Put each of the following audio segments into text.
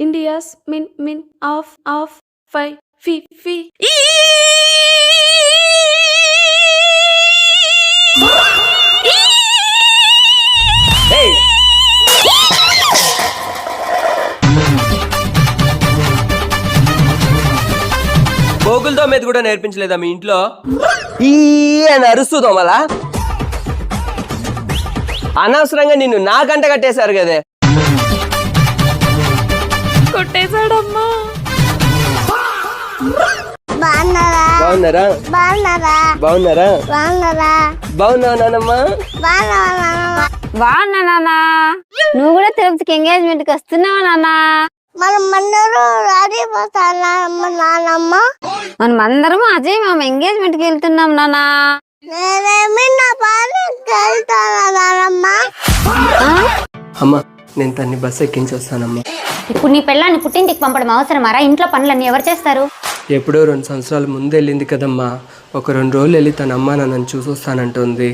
India's min of ఫై ఫి ఫి గోగుల్తో మీద కూడా నేర్పించలేదా మీ ఇంట్లో? ఈ అని అరుస్తుందో మళ్ళా అనవసరంగా నిన్ను నా గంట కట్టేశారు కదే. కొట్టేశాడమ్మా. బాగున్నారా? బాగున్నావా నానమ్మా? బాగున్నా నాన్న. నువ్వు కూడా తిరుపతికి ఎంగేజ్మెంట్ కి వస్తున్నావా నాన్న? మనమందరం అజయ్ మామ ఎంగేజ్మెంట్ కి వెళ్తున్నాం నాన్న. అమ్మా నేను తన్ని బస్ ఎక్కించి వస్తానమ్మా. ఇప్పుడు నీ పెళ్ళాన్ని పుట్టింటికి పంపడం అవసరమారా? ఇంట్లో పనులన్నీ ఎవరు చేస్తారు? ఎప్పుడో 2 సంవత్సరాల ముందు వెళ్ళింది కదమ్మా. ఒక 2 రోజులు వెళ్ళి తన అమ్మ నన్ను చూసొస్తానంటుంది.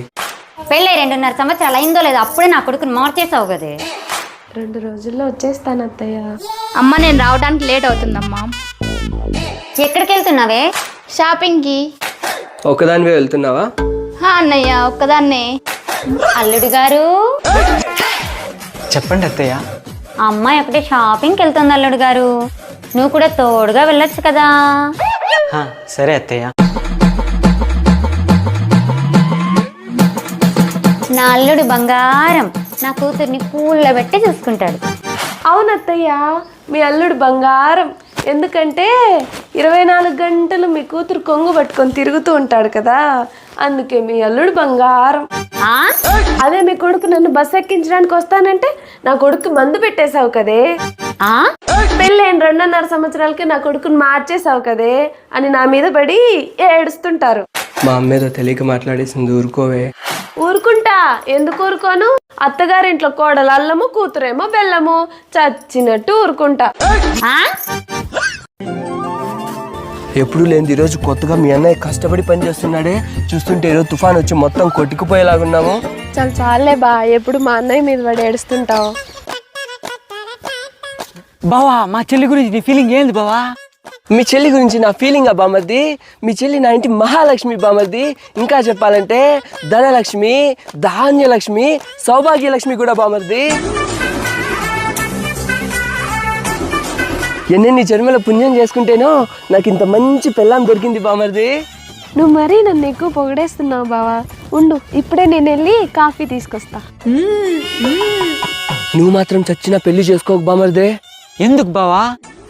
పెళ్ళై 2.5 సంవత్సరాలు అయిందో లేదో అప్పుడే నా కొడుకుని మార్చేసావు కదే. 2 రోజుల్లో వచ్చేస్తాను అత్తయ్య. అమ్మ నేను రావడానికి లేట్ అవుతుందమ్మా. ఎక్కడికి వెళ్తున్నావే? షాపింగ్ కి. ఒకదానివే వెళ్తున్నావా? అన్నయ్య ఒక్కదాన్నే. అల్లుడు గారు చెప్పండి అత్తయ్య. ఆ అమ్మాయి ఒకటే షాపింగ్కి వెళ్తుంది అల్లుడు గారు. నువ్వు కూడా తోడుగా వెళ్ళొచ్చు కదా. సరే అత్తయ్య. నా అల్లుడు బంగారం. నా కూతుర్ని పూల్లో పెట్టి చూసుకుంటాడు. అవునత్తయ్య, మీ అల్లుడు బంగారం. ఎందుకంటే 24 గంటలు మీ కూతురు కొంగు పట్టుకొని తిరుగుతూ ఉంటాడు కదా, అందుకే మీ అల్లుడు బంగారం. అదే మీ కొడుకు నన్ను బస్ ఎక్కించడానికి వస్తానంటే నా కొడుకు మందు పెట్టేశావు కదే. పెళ్ళైన 2.5 సంవత్సరాలకి నా కొడుకుని మార్చేసావు కదే అని నా మీద పడి ఏడుస్తుంటారు. మా అమ్మేదో తెలియక మాట్లాడేసింది, ఊరుకోవే. ఊరుకుంటా, ఎందుకు ఊరుకోను? అత్తగారింట్లో కోడలు అల్లము, కూతురేమో బెల్లము. చచ్చినట్టు ఊరుకుంటా. ఎప్పుడు లేని ఈరోజు కొత్తగా మీ అన్నయ్య కష్టపడి పని చేస్తున్నాడే. చూస్తుంటే ఈరోజు తుఫాన్ వచ్చి మొత్తం కొట్టుకుపోయేలాగున్నాము. చాలే బా, ఎప్పుడు మా అన్నయ్య మీద పడి ఏడుస్తుంటావు. బావా మా చెల్లి గురించి నీ ఫీలింగ్ ఏంది బావా? మీ చెల్లి గురించి నా ఫీలింగ్ బామర్ది, మీ చెల్లి నా ఇంటి మహాలక్ష్మి బామర్ది. ఇంకా చెప్పాలంటే ధనలక్ష్మి, ధాన్యలక్ష్మి, సౌభాగ్యలక్ష్మి కూడా బామర్ది. ఎన్నెన్ని జన్మల పుణ్యం చేసుకుంటేనో నాకు ఇంత మంచి పెళ్ళాం దొరికింది బామర్ది. నువ్వు మరీ నన్ను ఎక్కువ పొగిడేస్తున్నావు బావా. ఉండు, ఇప్పుడే నేను వెళ్ళి కాఫీ తీసుకొస్తా. నువ్వు మాత్రం చచ్చినా పెళ్లి చేసుకోకు బామర్దే. ఎందుకు బావా?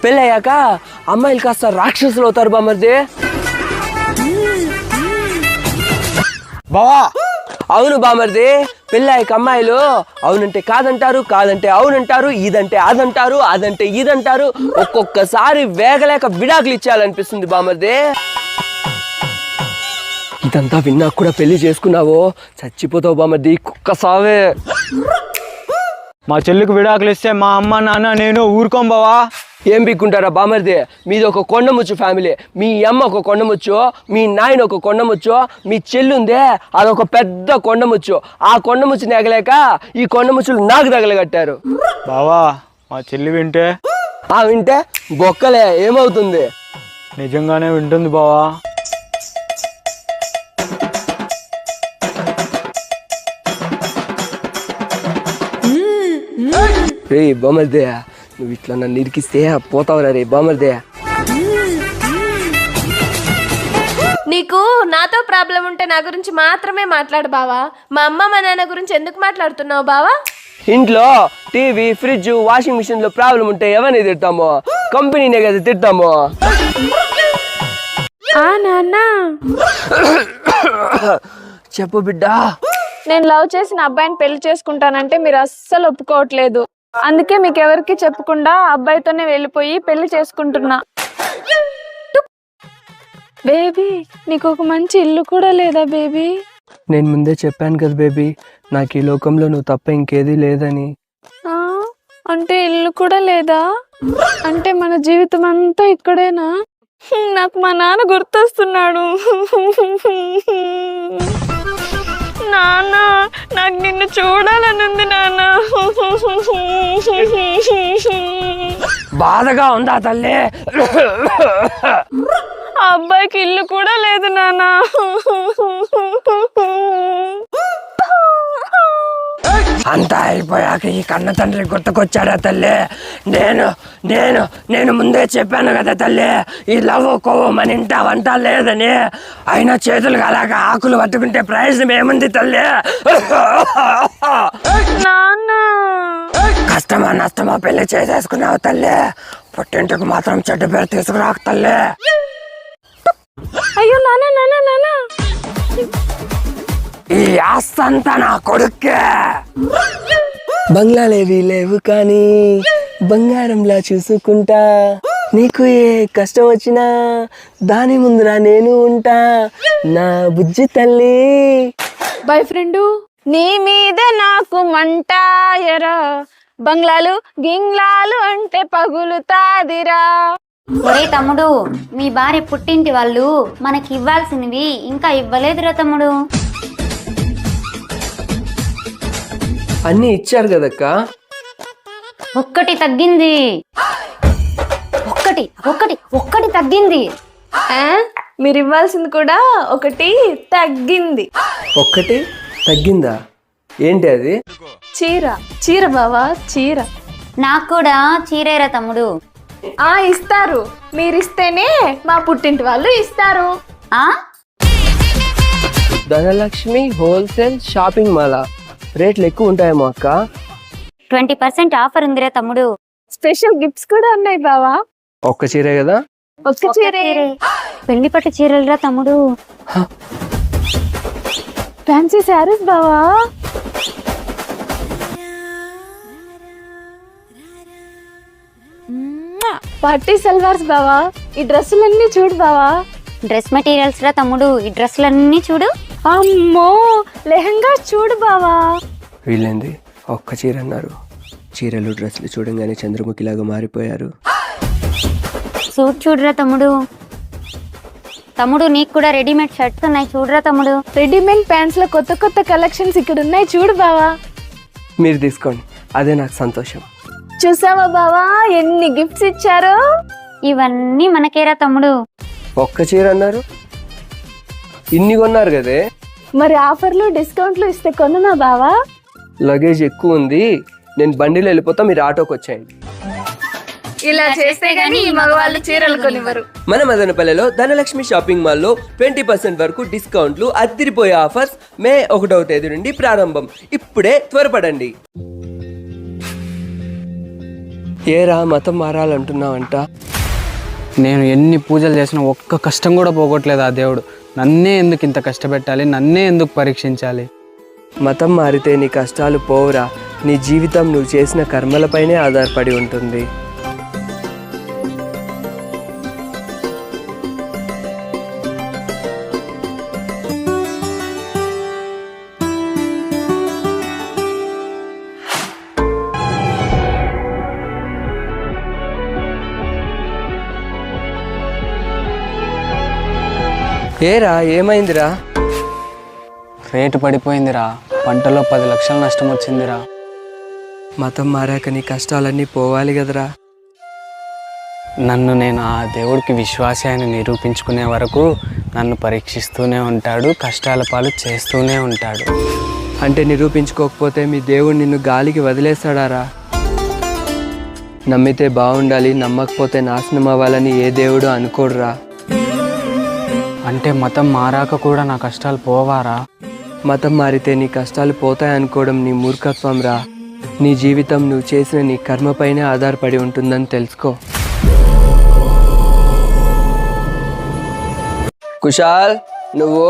పెళ్ళయ్యాక అమ్మాయిలు కాస్త రాక్షసులు అవుతారు బామర్దే. బావా అవును బామర్ది, పెళ్ళాక అమ్మాయిలు అవునంటే కాదంటారు, కాదంటే అవునంటారు, ఇదంటే అదంటారు, అదంటే ఇదంటారు. ఒక్కొక్కసారి వేగలేక విడాకులు ఇచ్చేయాలనిపిస్తుంది బామర్ది. ఇదంతా విన్నా కూడా పెళ్లి చేసుకున్నావో చచ్చిపోతావు బామర్ది, కుక్క సావే. మా చెల్లికి విడాకులు ఇస్తే మా అమ్మ నాన్న నేను ఊరుకోం బావా. ఏం బిక్కుంటారా బామర్ది? మీది ఒక కొండముచ్చు ఫ్యామిలీ. మీ అమ్మ ఒక కొండముచ్చు, మీ నాయన ఒక కొండముచ్చు, మీ చెల్లుందే అదొక పెద్ద కొండముచ్చు. ఆ కొండముచ్చు నెగలేక ఈ కొండముచ్చులు నాకు తగలగట్టారు బావా. మా చెల్లి వింటే వింటే బొక్కలే ఏమవుతుంది? నిజంగానే వింటుంది బావా. రే బామర్దే, నువ్వు ఇట్లా నన్ను ఇరికిస్తే పోతావురా రే బామర్దే. నీకు నాతో ప్రాబ్లం ఉంటే నా గురించి మాత్రమే మాట్లాడు బావా. మా అమ్మ మా నాన్న గురించి ఎందుకు మాట్లాడుతున్నావు బావా? ఇంట్లో టీవీ, ఫ్రిడ్జ్, వాషింగ్ మిషన్ లో ప్రాబ్లం ఉంటే ఎవరిని తిడతాము? కంపెనీనే కదా తిడతాము. నాన్న చెప్పు బిడ్డా. నేను లవ్ చేసిన అబ్బాయిని పెళ్లి చేసుకుంటానంటే మీరు అస్సలు ఒప్పుకోవట్లేదు. అందుకే మీకు ఎవరికి చెప్పకుండా అబ్బాయితోనే వెళ్ళిపోయి పెళ్లి చేసుకుంటున్నా. బేబీ, నీకు ఒక మంచి ఇల్లు కూడా లేదా బేబీ? నేను ముందే చెప్పాను కదా బేబీ, నాకు ఈ లోకంలో నువ్వు తప్ప ఇంకేదీ లేదని. అంటే ఇల్లు కూడా లేదా? అంటే మన జీవితం అంతా ఇక్కడేనా? నాకు మా నాన్న గుర్తొస్తున్నాడు. నాన్న, నాకు నిన్ను చూడాలని ఉంది నాన్న. బాధగా ఉందా తల్లి? ఆ అబ్బాయికి ఇల్లు కూడా లేదు నాన్న. అంతా అయిపోయాక ఈ కన్న తండ్రి గుర్తుకొచ్చాడా తల్లి? నేను నేను నేను ముందే చెప్పాను కదా తల్లి, ఈ లవ్ కొవ్వు మన ఇంట వంట లేదని. అయినా చేతులు అలాగ ఆకులు పట్టుకుంటే ప్రయోజనం ఏముంది తల్లి? నాన్న కష్టమా నష్టమా పెళ్లి చేసేసుకున్నావు తల్లి, పుట్టింటికి మాత్రం చెడ్డ పేరు తీసుకురాకు తల్లి. అయ్యో నాన్న నాన్న నాన్న, ఈ ఆస్తంతా నా కొడుక్కే. బంగ్లాలేవి లేవు కానీ బంగారంలా చూసుకుంటా, నీకు ఏ కష్టం వచ్చినా దాని ముందున నేను ఉంటా నా బుజ్జి తల్లి. బాయ్ ఫ్రెండ్, నీ మీద నాకు మంటాయరా, బంగ్లాలు గింగ్లాలు అంటే పగులుతాదిరా. ఒరే తమ్ముడు, మీ భార్య పుట్టింటి వాళ్ళు మనకి ఇవ్వాల్సినవి ఇంకా ఇవ్వలేదురా తమ్ముడు. అన్నీ ఇచ్చారు కదక్క. ఒక్కటి తగ్గింది, ఒక్కటి ఒక్కటి ఒక్కటి తగ్గింది. మీరు ఇవ్వాల్సింది కూడా ఒకటి తగ్గింది. ఒక్కటి తగ్గిందా? ఏంటి అది? చీర. చీర బావా, చీర. నాకు కూడా చీరేరా తమ్ముడు. ఇస్తారు, మీరిస్తేనే మా పుట్టింటి వాళ్ళు ఇస్తారు. ఆ ధనలక్ష్మి హోల్సేల్ షాపింగ్ మాల్ రేట్లు ఎక్కువ ఉంటాయేమో అక్క. 20% ఆఫర్ ఉందిరా తమ్ముడు. స్పెషల్ గిఫ్ట్స్ కూడా ఉన్నాయి బావా. ఒక్క చీరే కదా? ఒక్క చీరే. పెళ్లి పట్టు చీరలురా తమ్ముడు. ఫ్యాన్సీ శారీస్ బావా. పార్టీ సల్వార్స్ బావా. ఈ డ్రెస్సులన్నీ చూడు బావా. డ్రెస్ మెటీరియల్స్ రా తమ్ముడు. ఈ డ్రెస్సులన్నీ చూడు. అమ్మో, లెహంగా చూడు బావా. వీళ్ళేంది ఒక్క చీర అన్నారు, చీరలు డ్రెస్సులు చూడంగానే చంద్రముఖిలాగా మారిపోయారు. సూట్ చూడురా తమ్ముడు. తమ్ముడు నీకు కూడా రెడీమేడ్ షర్ట్స్ ఉన్నాయి చూడురా తమ్ముడు. రెడీమేడ్ ప్యాంట్స్ లో కొత్త కొత్త కలెక్షన్స్ ఇక్కడ ఉన్నాయి చూడు బావా. మీరు తీసుకోండి, అదే నాకు సంతోషం. చూసావా బావా ఎన్ని గిఫ్ట్స్ ఇచ్చారో. ఇవన్నీ మనకేరా తమ్ముడు. ఒక్క చీర అన్నారు, ఇన్ని కొన్నారు కదే. మరి ఆఫర్లు డిస్కౌంట్లు ఇస్తే కొనునా బావా. లగేజ్ ఎక్కువ ఉంది, నేను బండిలో వెళ్ళిపోతా, మీరు ఆటోకి వచ్చేయండి. ఇలా చేస్తే గానీ ఈ మగవాళ్ళు చీరలు కొనివ్వరు. మన మదనపల్లెలో ధనలక్ష్మి షాపింగ్ మాల్లో 20% వరకు డిస్కౌంట్లు, అదిరిపోయే ఆఫర్స్ మే 1వ తేదీ నుండి ప్రారంభం. ఇప్పుడే త్వరపడండి. ఏరా మతం మారాలంటున్నావంట? నేను ఎన్ని పూజలు చేసినా ఒక్క కష్టం కూడా పోగొట్టలేదు ఆ దేవుడు. నన్నే ఎందుకు ఇంత కష్టపెట్టాలి, నన్నే ఎందుకు పరీక్షించాలి? మతం మారితే నీ కష్టాలు పోవురా, నీ జీవితం నువ్వు చేసిన కర్మలపైనే ఆధారపడి ఉంటుంది. ఏరా ఏమైందిరా? రేటు పడిపోయిందిరా, పంటలో 10 లక్షలు నష్టం వచ్చిందిరా. మతం మారాక నీ కష్టాలన్నీ పోవాలి కదరా. నన్ను నేను ఆ దేవుడికి విశ్వాసి అని నిరూపించుకునే వరకు నన్ను పరీక్షిస్తూనే ఉంటాడు, కష్టాల పాలు చేస్తూనే ఉంటాడు. అంటే నిరూపించుకోకపోతే మీ దేవుడు నిన్ను గాలికి వదిలేస్తాడారా? నమ్మితే బాగుండాలి, నమ్మకపోతే నాశనం అవ్వాలని ఏ దేవుడు అనుకోడురా. అంటే మతం మారాక కూడా నా కష్టాలు పోవారా? మతం మారితే నీ కష్టాలు పోతాయనుకోవడం నీ మూర్ఖత్వం రా. నీ జీవితం నువ్వు చేసిన నీ కర్మపైనే ఆధారపడి ఉంటుందని తెలుసుకో. కుశాల్, నువ్వు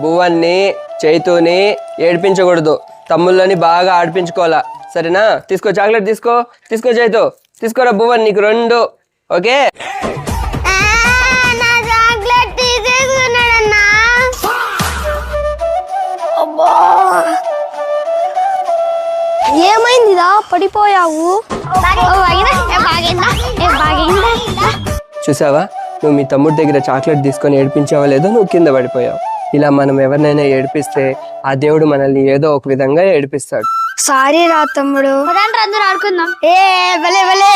భువన్ని చైతుని ఏడిపించకూడదు, తమ్ముళ్ళని బాగా ఆడిపించుకోవాలా, సరేనా? తీసుకో, చాక్లెట్ తీసుకో. తీసుకో చైతు, తీసుకోరా. భువన్ నీకు 2, ఓకే? ఏమైందిరా పడిపోయావు? చూసావా, నువ్వు మీ తమ్ముడి దగ్గర చాక్లెట్ తీసుకొని ఏడిపించావా లేదో, నువ్వు కింద పడిపోయావు. ఇలా మనం ఎవరినైనా ఏడిపిస్తే ఆ దేవుడు మనల్ని ఏదో ఒక విధంగా ఏడిపిస్తాడు. సారీ రా తమ్ముడు. అందరూ ఆడుకుందాం. ఏ భలే భలే.